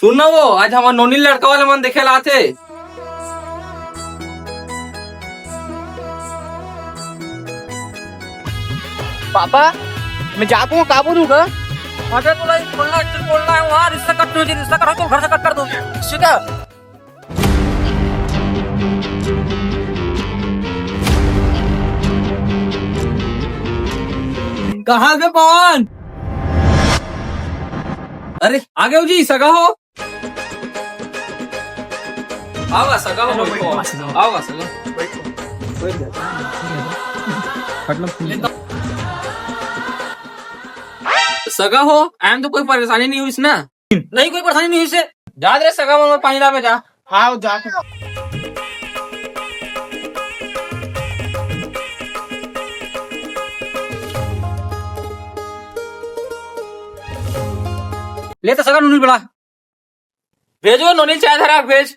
सुन ना वो आज हमार नोनी लड़का वाले मन देखे ला थे। पापा मैं जाता हूँ, का बोलूँगा? अरे तो बोल रहा है वहाँ रिश्ता कट दो, रिश्ता करो तो घर से कट कर दो सीधा। कहाँ गए पवन? अरे आ गए हो जी, सगा हो? आओगा सगा हो, आओगा सगा। सगा हो एम तो कोई परेशानी नहीं हुई इसना? नहीं कोई परेशानी नहीं हुई से। जा दे सगा में पानी ला में जा। हाँ जा। ले तो सगा नोनील बड़ा भेजो, नोनील चाय धरा भेज।